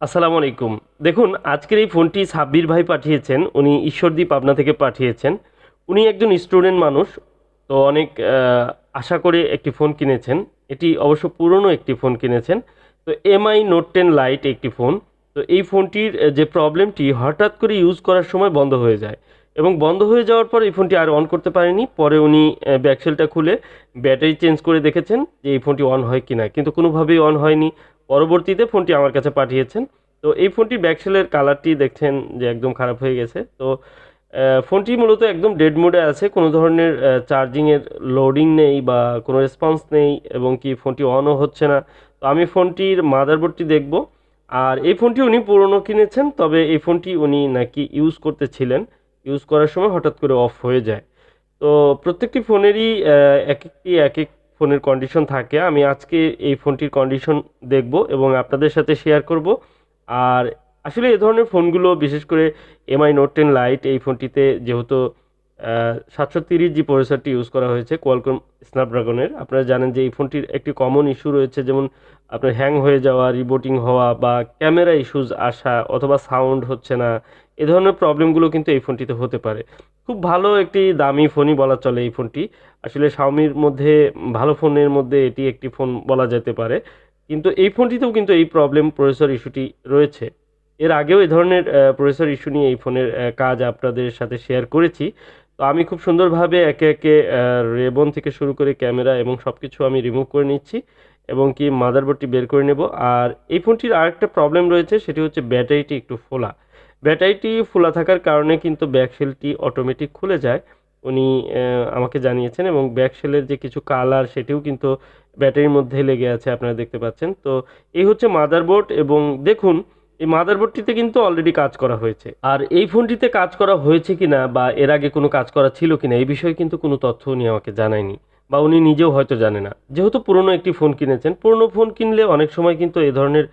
আসসালামু আলাইকুম। দেখুন আজকের এই ফোনটি সাব্বির ভাই পাঠিয়েছেন। উনি ঈশ্বরদী পাবনা থেকে পাঠিয়েছেন। উনি একজন স্টুডেন্ট মানুষ। তো অনেক আশা করে একটি ফোন কিনেছেন। এটি অবশ্য পুরনো একটি ফোন কিনেছেন। তো এমআই নোট 10 লাইট একটি ফোন। তো এই ফোনটির যে প্রবলেমটি হঠাৎ করে ইউজ করার সময় বন্ধ হয়ে যায় এবং বন্ধ হয়ে যাওয়ার পর এই ফোনটি আর অন করতে পারেনি। পরে উনি ব্যাকসেলটা খুলে ব্যাটারি চেঞ্জ করে দেখেছেন যে এই ফোনটি অন হয় কিনা, কিন্তু কোনোভাবেই অন হয়নি। পরবর্তীতে ফোনটি আমার কাছে পাঠিয়েছেন। তো এই ফোনটির ব্যাকসেলের কালারটি দেখছেন যে একদম খারাপ হয়ে গেছে। তো ফোনটি মূলত একদম ডেড মোডে আছে, কোনো ধরনের চার্জিংয়ের লোডিং নেই বা কোনো রেসপন্স নেই এবং কি ফোনটি অনও হচ্ছে না। তো আমি ফোনটির মাদারবোর্ডটি দেখব। আর এই ফোনটি উনি পুরনো কিনেছেন, তবে এই ফোনটি উনি নাকি ইউজ করতেছিলেন। ইউজ করার সময় হঠাৎ করে অফ হয়ে যায়। তো প্রত্যেকটি ফোনেরই এক এক ফোনের কন্ডিশন থাকে। আমি আজকে এই ফোনটির কন্ডিশন দেখব এবং আপনাদের সাথে শেয়ার করব। আর আসলে এ ধরনের ফোনগুলো বিশেষ করে এমআই নোট 10 লাইট এই ফোনটিতে যেহেতু 730 জি প্রসেসরটি ইউজ করা হয়েছে কোয়ালকম স্ন্যাপড্রাগনের। আপনারা জানেন যে এই ফোনটির একটি কমন ইস্যু রয়েছে, যেমন আপনার হ্যাং হয়ে যাওয়া, রিবোটিং হওয়া বা ক্যামেরা ইস্যুজ আসা অথবা সাউন্ড হচ্ছে না। এ ধরনের প্রবলেমগুলো কিন্তু এই ফোনটিতে হতে পারে। খুব ভালো একটি দামি ফোনই বলা চলে এই ফোনটি। আসলে শাওমির মধ্যে ভালো ফোনের মধ্যে এটি একটি ফোন বলা যেতে পারে। কিন্তু এই ফোনটিতেও কিন্তু এই প্রবলেম প্রসেসর ইস্যুটি রয়েছে। এর আগেও এ ধরনের প্রসেসর ইস্যু নিয়ে এই ফোনের কাজ আপনাদের সাথে শেয়ার করেছি। তো আমি খুব সুন্দরভাবে একে একে রেবন থেকে শুরু করে ক্যামেরা এবং সব কিছু আমি রিমুভ করে নিচ্ছি এবং কি মাদারবোর্ডটি বের করে নেব। আর এই ফোনটির আরেকটা প্রবলেম রয়েছে, সেটি হচ্ছে ব্যাটারিটি একটু ফোলা। ব্যাটারিটি ফোলা থাকার কারণে কিন্তু ব্যাকসেলটি অটোমেটিক খুলে যায়। উনি আমাকে জানিয়েছেন এবং ব্যাকসেলের যে কিছু কালার সেটিও কিন্তু ব্যাটারির মধ্যে লেগে আছে, আপনারা দেখতে পাচ্ছেন। তো এই হচ্ছে মাদারবোর্ড এবং দেখুন এই মাদারবোর্ডটিতে কিন্তু অলরেডি কাজ করা হয়েছে। আর এই ফোনটিতে কাজ করা হয়েছে কিনা বা এর আগে কোনো কাজ করা ছিল কিনা এই বিষয়ে কিন্তু কোনো তথ্য উনি আমাকে জানায়নি বা উনি নিজেও হয়তো জানে না। যেহেতু পুরনো একটি ফোন কিনেছেন, পুরনো ফোন কিনলে অনেক সময় কিন্তু এ ধরনের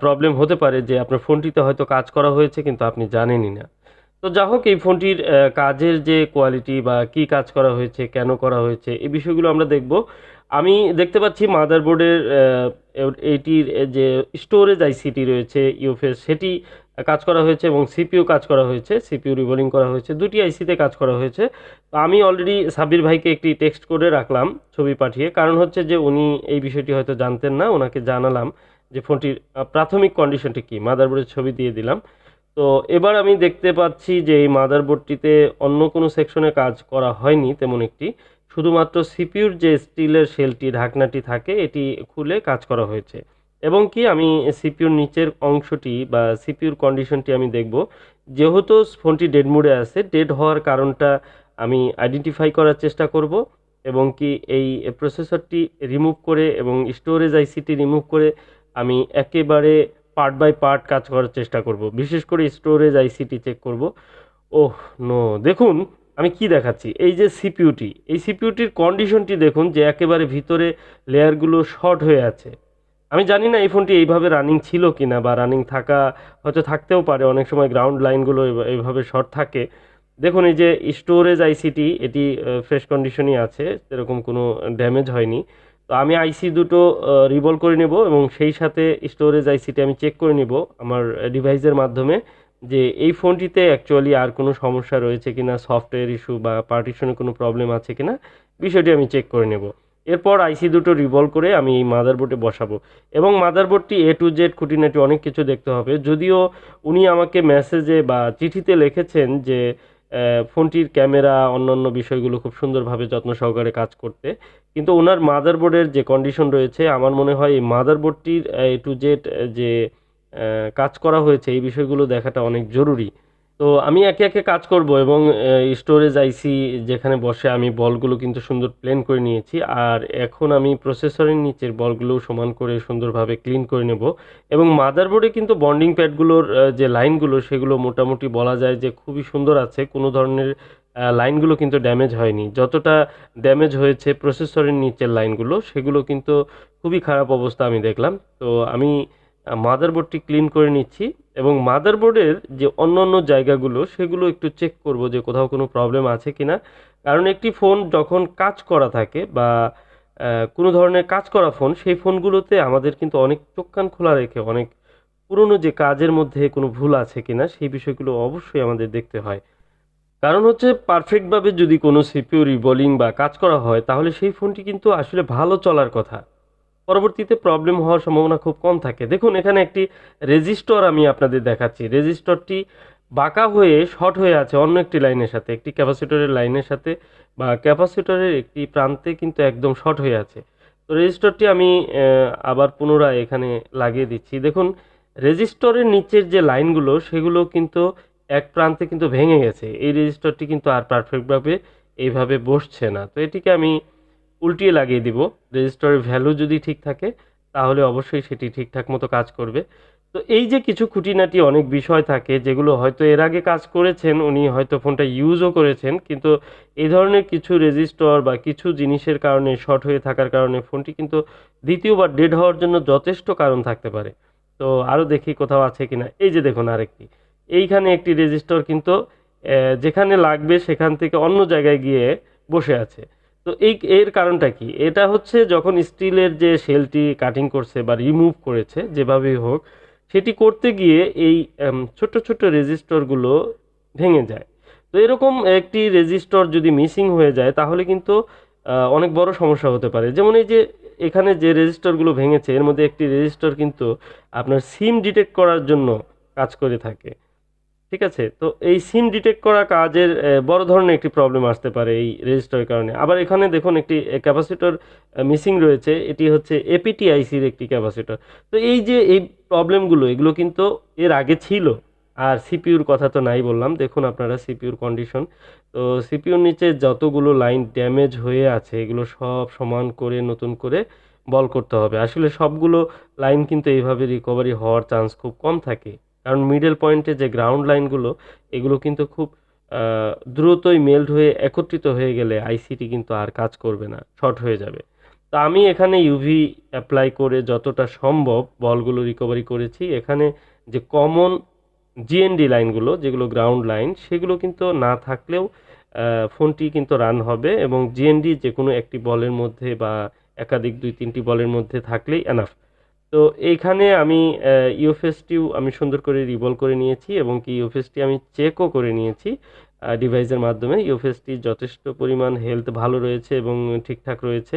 প্রবলেম হতে পারে যে আপনার ফোনটিতে হয়তো কাজ করা হয়েছে কিন্তু আপনি জানেনই না। তো যা হোক এই ফোনটির কাজের যে কোয়ালিটি বা কি কাজ করা হয়েছে, কেন করা হয়েছে এই বিষয়গুলো আমরা দেখব। আমি দেখতে পাচ্ছি মাদারবোর্ডের এইটির যে স্টোরেজ আইসিটি রয়েছে ইউএফএস সেটি কাজ করা হয়েছে এবং সিপিইউ কাজ করা হয়েছে, সিপিইউ রিবোলিং করা হয়েছে, দুটি আইসিতে কাজ করা হয়েছে। তো আমি অলরেডি সাব্বির ভাইকে একটি টেক্সট করে রাখলাম ছবি পাঠিয়ে, কারণ হচ্ছে যে উনি এই বিষয়টি হয়তো জানতেন না। ওনাকে জানালাম যে ফোনটির প্রাথমিক কন্ডিশনটি কী, মাদারবোর্ডের ছবি দিয়ে দিলাম। তো এবার আমি দেখতে পাচ্ছি যে এই মাদারবোর্ডটিতে অন্য কোনো সেকশনে কাজ করা হয়নি তেমন একটি। শুধুমাত্র সিপিইউর যে স্টিলের শেলটি ঢাকনাটি থাকে এটি খুলে কাজ করা হয়েছে এবং কি আমি সিপিইউর নিচের অংশটি বা সিপিইউর কন্ডিশনটি আমি দেখব। যেহেতু ফোনটি ডেড মোডে আছে, ডেড হওয়ার কারণটা আমি আইডেন্টিফাই করার চেষ্টা করব এবং কি এই প্রসেসরটি রিমুভ করে এবং স্টোরেজ আইসিটি রিমুভ করে আমি একেবারে পার্ট বাই পার্ট কাজ করার চেষ্টা করব। বিশেষ করে স্টোরেজ আইসিটি চেক করব। ওহ নো, দেখুন আমি কি দেখাচ্ছি, এই যে সিপিইউটি, এই সিপিইউটির কন্ডিশনটি দেখুন যে একেবারে ভিতরে লেয়ারগুলো শর্ট হয়ে আছে। আমি জানি না এই ফোনটি এইভাবে রানিং ছিল কিনা বা রানিং থাকা হয়তো থাকতেও পারে, অনেক সময় গ্রাউন্ড লাইনগুলো এইভাবে শর্ট থাকে। দেখুন এই যে স্টোরেজ আইসিটি এটি ফ্রেশ কন্ডিশনই আছে, সেরকম কোনো ড্যামেজ হয়নি। তো আমি আইসি দুটো রিবল করে নেব এবং সেই সাথে স্টোরেজ আইসিটি আমি চেক করে নেব আমার ডিভাইসের মাধ্যমে যে এই ফোনটিতে অ্যাকচুয়ালি আর কোনো সমস্যা রয়েছে কিনা, সফটওয়্যার ইস্যু বা পার্টিশনে কোনো প্রবলেম আছে কিনা বিষয়টি আমি চেক করে নেব। এরপর আইসি দুটো রিভলভ করে আমি এই মাদারবোর্ডে বসাবো এবং মাদারবোর্ডটি এ টু জেড খুঁটিনাটি অনেক কিছু দেখতে হবে। যদিও উনি আমাকে মেসেজে বা চিঠিতে লিখেছেন যে ফোনটির ক্যামেরা অন্যান্য বিষয়গুলো খুব সুন্দরভাবে যত্ন সহকারে কাজ করতে, কিন্তু ওনার মাদারবোর্ডের যে কন্ডিশন রয়েছে আমার মনে হয় এই মাদারবোর্ডটির এ টু জেড যে কাজ করা হয়েছে এই বিষয়গুলো দেখাটা অনেক জরুরি। তো আমি একে একে কাজ করব এবং স্টোরেজ আইসি যেখানে বসে আমি বলগুলো কিন্তু সুন্দর প্লেন করে নিয়েছি। আর এখন আমি প্রসেসরের নিচের বলগুলো সমান করে সুন্দরভাবে ক্লিন করে নেব এবং মাদারবোর্ডে কিন্তু বন্ডিং প্যাডগুলোর যে লাইনগুলো সেগুলো মোটামুটি বলা যায় যে খুবই সুন্দর আছে। কোনো ধরনের লাইনগুলো কিন্তু ড্যামেজ হয়নি। যতটা ড্যামেজ হয়েছে প্রসেসরের নিচের লাইনগুলো সেগুলো কিন্তু খুবই খারাপ অবস্থা আমি দেখলাম। তো আমি মাদারবোর্ডটি ক্লিন করে নিচ্ছি এবং মাদারবোর্ডের যে অন্য জায়গাগুলো সেগুলো একটু চেক করব যে কোথাও কোনো প্রবলেম আছে কিনা। কারণ একটি ফোন যখন কাজ করা থাকে বা কোনো ধরনের কাজ করা ফোন, সেই ফোনগুলোতে আমাদের কিন্তু অনেক চোখ কান খোলা রেখে অনেক পুরনো যে কাজের মধ্যে কোনো ভুল আছে কিনা সেই বিষয়গুলো অবশ্যই আমাদের দেখতে হয়। কারণ হচ্ছে পারফেক্টভাবে যদি কোনো সিপিইউ রিবোলিং বা কাজ করা হয় তাহলে সেই ফোনটি কিন্তু আসলে ভালো চলার কথা। পরবর্তীতে প্রবলেম হওয়ার সম্ভাবনা খুব কম থাকে। দেখুন এখানে একটি রেজিস্টর আমি আপনাদের দেখাচ্ছি। রেজিস্টরটি বাঁকা হয়ে শর্ট হয়ে আছে অন্য একটি লাইনের সাথে, একটি ক্যাপাসিটরের লাইনের সাথে বা ক্যাপাসিটরের একটি প্রান্তে কিন্তু একদম শর্ট হয়ে আছে। তো রেজিস্টরটি আমি আবার পুনরায় এখানে লাগিয়ে দিচ্ছি। দেখুন রেজিস্টরের নিচের যে লাইনগুলো সেগুলো কিন্তু এক প্রান্তে কিন্তু ভেঙে গেছে। এই রেজিস্টরটি কিন্তু আর পারফেক্টভাবে এইভাবে বসছে না। তো এটিকে আমি উল্টিয়ে লাগিয়ে দিব। রেজিস্টরের ভ্যালু যদি ঠিক থাকে তাহলে অবশ্যই সেটি ঠিকঠাক মতো কাজ করবে। তো এই যে কিছু খুঁটিনাটি অনেক বিষয় থাকে যেগুলো হয়তো এর আগে কাজ করেছেন, উনি হয়তো ফোনটা ইউজও করেছেন, কিন্তু এই ধরনের কিছু রেজিস্টর বা কিছু জিনিসের কারণে শর্ট হয়ে থাকার কারণে ফোনটি কিন্তু দ্বিতীয়বার ডেড হওয়ার জন্য যথেষ্ট কারণ থাকতে পারে। তো আরও দেখি কোথাও আছে কিনা। এই যে দেখুন আরেকটি, এইখানে একটি রেজিস্টর কিন্তু যেখানে লাগবে সেখান থেকে অন্য জায়গায় গিয়ে বসে আছে। তো এর কারণটা কি? এটা হচ্ছে যখন স্টিলের যে শেলটি কাটিং করছে বা রিমুভ করেছে যেভাবেই হোক, সেটি করতে গিয়ে এই ছোট্ট, ছোট্ট রেজিস্টরগুলো ভেঙে যায়। তো এরকম একটি রেজিস্টর যদি মিসিং হয়ে যায় তাহলে কিন্তু অনেক বড় সমস্যা হতে পারে। যেমন এই যে এখানে যে রেজিস্টরগুলো ভেঙেছে এর মধ্যে একটি রেজিস্টর কিন্তু আপনার সিম ডিটেক্ট করার জন্য কাজ করে থাকে। ঠিক আছে? তো এই সিম ডিটেক্ট করা কাজের বড় ধরনের একটি প্রবলেম আসতে পারে এই রেজিস্টারের কারণে। আবার এখানে দেখুন একটি ক্যাপাসিটর মিসিং রয়েছে। এটি হচ্ছে এপিটি আইসির একটি ক্যাপাসিটর। তো এই যে এই প্রবলেমগুলো এগুলো কিন্তু এর আগে ছিল। আর সিপিইউর কথা তো নাই বললাম। দেখুন আপনারা সিপিইউর কন্ডিশন। তো সিপিইউর নিচে যতগুলো লাইন ড্যামেজ হয়ে আছে এগুলো সব সমান করে নতুন করে বল করতে হবে। আসলে সবগুলো লাইন কিন্তু এইভাবে রিকভারি হওয়ার চান্স খুব কম থাকে। কারণ মিডল পয়েন্টে যে গ্রাউন্ড লাইনগুলো এগুলো কিন্তু খুব দ্রুতই মেল্ট হয়ে একত্রিত হয়ে গেলে আইসিটি কিন্তু আর কাজ করবে না, শর্ট হয়ে যাবে। তো আমি এখানে ইউভি অ্যাপ্লাই করে যতটা সম্ভব বলগুলো রিকভারি করেছি। এখানে যে কমন জিএনডি লাইনগুলো যেগুলো গ্রাউন্ড লাইন সেগুলো কিন্তু না থাকলেও ফোনটি কিন্তু রান হবে এবং জিএনডি যে কোনো একটি বলের মধ্যে বা একাধিক ২-৩টি বলের মধ্যে থাকলেই এনাফ। তো এইখানে আমি ইউএফএসটিও আমি সুন্দর করে রিভলভ করে নিয়েছি এবং কি ইউএফএসটি আমি চেকও করে নিয়েছি ডিভাইসের মাধ্যমে। ইউএফএসটি যথেষ্ট পরিমাণ হেলথ ভালো রয়েছে এবং ঠিকঠাক রয়েছে।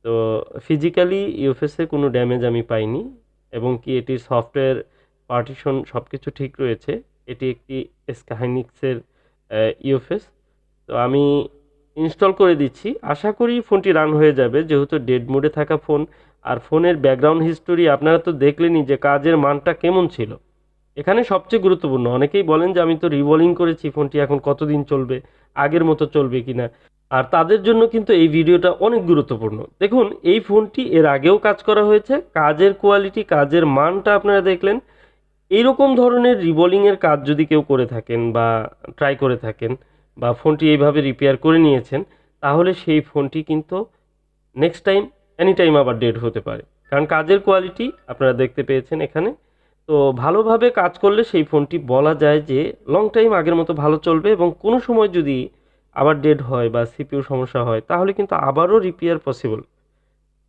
তো ফিজিক্যালি ইউএফএসে কোনো ড্যামেজ আমি পাইনি এবং কি এটির সফটওয়্যার পার্টিশন সব কিছু ঠিক রয়েছে। এটি একটি স্কাইনিক্সের ইউএফএস। তো আমি ইনস্টল করে দিচ্ছি। আশা করি ফোনটি রান হয়ে যাবে যেহেতু ডেড মোডে থাকা ফোন। আর ফোনের ব্যাকগ্রাউন্ড হিস্টোরি আপনারা তো দেখলেনই যে কাজের মানটা কেমন ছিল। এখানে সবচেয়ে গুরুত্বপূর্ণ অনেকেই বলেন যে আমি তো রিবোলিং করেছি ফোনটি এখন কতদিন চলবে, আগের মতো চলবে কিনা। আর তাদের জন্য কিন্তু এই ভিডিওটা অনেক গুরুত্বপূর্ণ। দেখুন এই ফোনটি এর আগেও কাজ করা হয়েছে, কাজের কোয়ালিটি কাজের মানটা আপনারা দেখলেন। এইরকম ধরনের রিবোলিংয়ের কাজ যদি কেউ করে থাকেন বা ট্রাই করে থাকেন বা ফোনটি এইভাবে রিপেয়ার করে নিয়েছেন তাহলে সেই ফোনটি কিন্তু নেক্সট টাইম এনি টাইম আবার ডেড হতে পারে। কারণ কাজের কোয়ালিটি আপনারা দেখতে পেয়েছেন এখানে। তো ভালোভাবে কাজ করলে সেই ফোনটি বলা যায় যে লং টাইম আগের মতো ভালো চলবে এবং কোনো সময় যদি আবার ডেড হয় বা সিপিইউ সমস্যা হয় তাহলে কিন্তু আবারও রিপেয়ার পসিবল।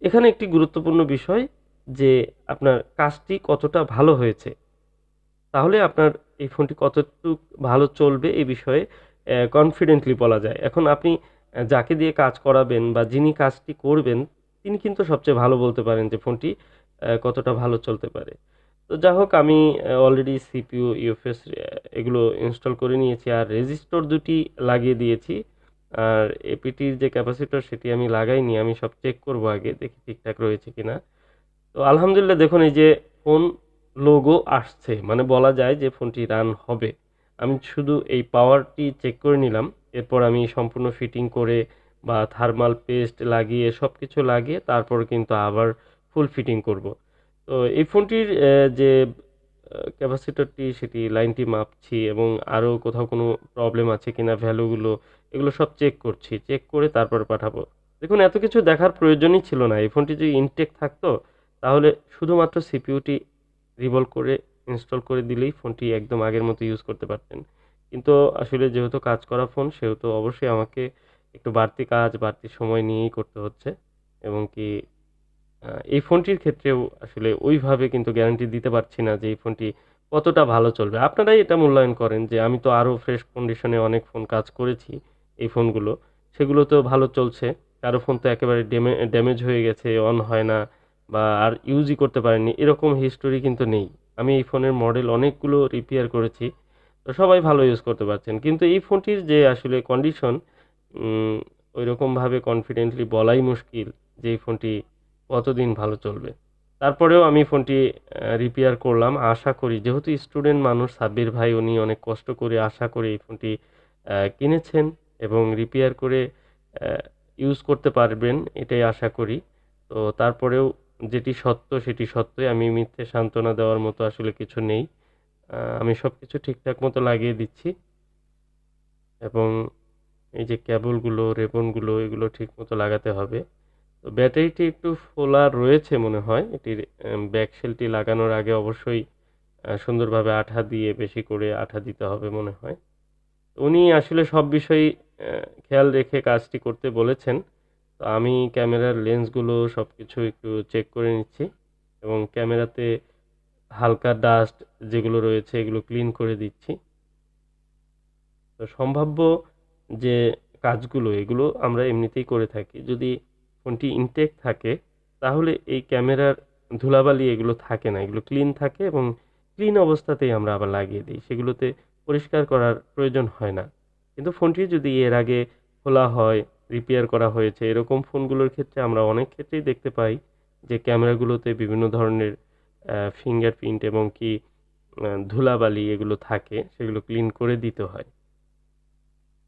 এখানে একটি গুরুত্বপূর্ণ বিষয় যে আপনার কাজটি কতটা ভালো হয়েছে। তাহলে আপনার এই ফোনটি কতটুক ভালো চলবে এই বিষয়ে কনফিডেন্টলি বলা যায়। এখন আপনি যাকে দিয়ে কাজ করাবেন বা যিনি কাজটি করবেন তিনি কিন্তু সবচেয়ে ভালো বলতে পারেন যে ফোনটি কতটা ভালো চলতে পারে। তো যা হোক আমি অলরেডি সিপিইউ, ইউএফএস এগুলো ইনস্টল করে নিয়েছি আর রেজিস্টর দুটি লাগিয়ে দিয়েছি। আর এপিটির যে ক্যাপাসিটর সেটি আমি লাগাইনি। আমি সব চেক করব আগে দেখি ঠিকঠাক রয়েছে কিনা। তো আলহামদুলিল্লাহ দেখুন এই যে ফোন লোগো আসছে মানে বলা যায় যে ফোনটি রান হবে। আমি শুধু এই পাওয়ারটি চেক করে নিলাম। এরপর আমি সম্পূর্ণ ফিটিং করে বা থার্মাল পেস্ট লাগিয়ে সবকিছু লাগিয়ে তারপর কিন্তু আবার ফুল ফিটিং করব। তো এই ফোনটির যে ক্যাপাসিটরটি সেটি লাইনটি মাপছি এবং আরও কোথাও কোনো প্রবলেম আছে কিনা ভ্যালুগুলো এগুলো সব চেক করছি। চেক করে তারপর পাঠাবো। দেখুন এত কিছু দেখার প্রয়োজনই ছিল না। এই ফোনটি যদি ইনটেক থাকতো তাহলে শুধুমাত্র সিপিইউটি রিভলভ করে ইনস্টল করে দিলেই ফোনটি একদম আগের মতো ইউজ করতে পারতেন। কিন্তু আসলে যেহেতু কাজ করা ফোন সেহেতু অবশ্যই আমাকে একটু বাড়তি কাজ বাড়তি সময় নিয়েই করতে হচ্ছে এবং কি এই ফোনটির ক্ষেত্রেও আসলে ওইভাবে কিন্তু গ্যারান্টি দিতে পারছি না যে এই ফোনটি কতটা ভালো চলবে। আপনারাই এটা মূল্যায়ন করেন যে আমি তো আরও ফ্রেশ কন্ডিশনে অনেক ফোন কাজ করেছি এই ফোনগুলো। সেগুলোতেও ভালো চলছে। কারো ফোন তো একেবারে ড্যামেজ হয়ে গেছে, অন হয় না বা আর ইউজই করতে পারেননি, এরকম হিস্টোরি কিন্তু নেই। আমি এই ফোনের মডেল অনেকগুলো রিপেয়ার করেছি। তো সবাই ভালো ইউজ করতে পারছেন। কিন্তু এই ফোনটির যে আসলে কন্ডিশন উম ঐরকমভাবে কনফিডেন্টলি বলাই মুশকিল যে এই ফোনটি কতদিন ভালো চলবে। তারপরেও আমি ফোনটি রিপেয়ার করলাম। আশা করি যেহেতু স্টুডেন্ট মানুষ সাব্বির ভাই উনি অনেক কষ্ট করে আশা করে এই ফোনটি কিনেছেন এবং রিপেয়ার করে ইউজ করতে পারবেন এটাই আশা করি। তো তারপরেও যেটি সত্য সেটি সত্যই। আমি মিথ্যে সান্ত্বনা দেওয়ার মতো আসলে কিছু নেই। আমি সবকিছু ঠিকঠাক মতো লাগিয়ে দিচ্ছি এবং এই যে কেবলগুলো, রেবনগুলো এগুলো ঠিকমতো লাগাতে হবে। তো ব্যাটারিটি একটু ফোলা রয়েছে মনে হয়। এটির ব্যাক শেলটি লাগানোর আগে অবশ্যই সুন্দরভাবে আঠা দিয়ে বেশি করে আঠা দিতে হবে মনে হয়। উনি আসলে সব বিষয়েই খেয়াল রেখে কাজটি করতে বলেছেন। তো আমি ক্যামেরার লেন্সগুলো সবকিছু একটু চেক করে নিচ্ছি এবং ক্যামেরাতে হালকা ডাস্ট যেগুলো রয়েছে এগুলো ক্লিন করে দিচ্ছি। তো সম্ভাব্য যে কাজগুলো এগুলো আমরা এমনিতেই করে থাকি। যদি ফোনটি ইনটেক থাকে তাহলে এই ক্যামেরার ধুলাবালি এগুলো থাকে না। এগুলো ক্লিন থাকে এবং ক্লিন অবস্থাতেই আমরা আবার লাগিয়ে দিই। সেগুলোতে পরিষ্কার করার প্রয়োজন হয় না। কিন্তু ফোনটি যদি এর আগে খোলা হয়, রিপেয়ার করা হয়েছে এরকম ফোনগুলোর ক্ষেত্রে আমরা অনেক ক্ষেত্রেই দেখতে পাই যে ক্যামেরাগুলোতে বিভিন্ন ধরনের ফিঙ্গারপ্রিন্ট এবং কি ধুলাবালি এগুলো থাকে সেগুলো ক্লিন করে দিতে হয়।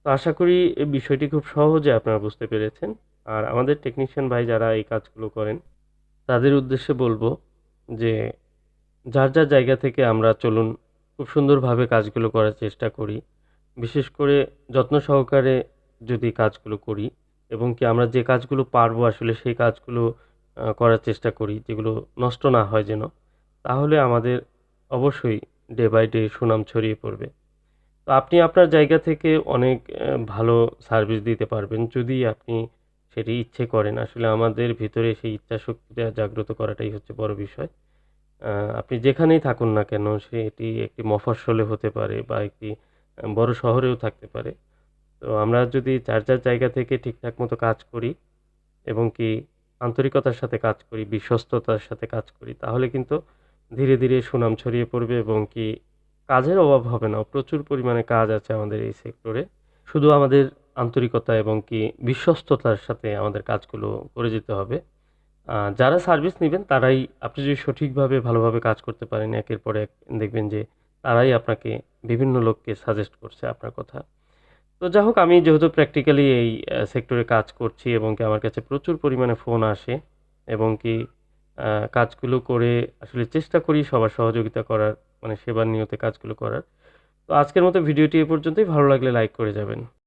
তো আশা করি এই বিষয়টি খুব সহজে আপনারা বুঝতে পেরেছেন। আর আমাদের টেকনিশিয়ান ভাই যারা এই কাজগুলো করেন, তাদের উদ্দেশ্যে বলব যে যার জায়গা থেকে আমরা চলুন খুব সুন্দরভাবে কাজগুলো করার চেষ্টা করি। বিশেষ করে যত্ন সহকারে যদি কাজগুলো করি এবং কি আমরা যে কাজগুলো পারবো আসলে সেই কাজগুলো করার চেষ্টা করি যেগুলো নষ্ট না হয় যেন। তাহলে আমাদের অবশ্যই ডে বাই ডে সুনাম ছড়িয়ে পড়বে। তো আপনি আপনার জায়গা থেকে অনেক ভালো সার্ভিস দিতে পারবেন যদি আপনি সেটি ইচ্ছে করেন। আসলে আমাদের ভিতরে সেই ইচ্ছাশক্তিটা জাগ্রত করাটাই হচ্ছে বড় বিষয়। আ আপনি যেখানেই থাকুন না কেন সেটি একটি মফস্বলে হতে পারে বা একটি বড় শহরেও থাকতে পারে। তো আমরা যদি যার জায়গা থেকে ঠিকঠাক মতো কাজ করি এবং কি আন্তরিকতার সাথে কাজ করি, বিশ্বস্ততার সাথে কাজ করি তাহলে কিন্তু ধীরে সুনাম ছড়িয়ে পড়বে এবং কি কাজের অভাব হবে না। প্রচুর পরিমাণে কাজ আছে আমাদের এই সেক্টরে। শুধু আমাদের আন্তরিকতা এবং কি বিশ্বস্ততার সাথে আমাদের কাজগুলো করে যেতে হবে। যারা সার্ভিস নিবেন তারাই আপনি যদি সঠিকভাবে ভালোভাবে কাজ করতে পারেন একের পর এক দেখবেন যে তারাই আপনাকে বিভিন্ন লোককে সাজেস্ট করছে আপনার কথা। তো যা হোক আমি যেহেতু প্র্যাকটিক্যালি এই সেক্টরে কাজ করছি এবং কি আমার কাছে প্রচুর পরিমাণে ফোন আসে এবং কি কাজগুলো করে আসলে চেষ্টা করি সবার সহযোগিতা করার, মানে সেবার নিয়তে কাজগুলো করার। তো আজকের মতো ভিডিওটি এ পর্যন্তই। ভালো লাগলে লাইক করে যাবেন।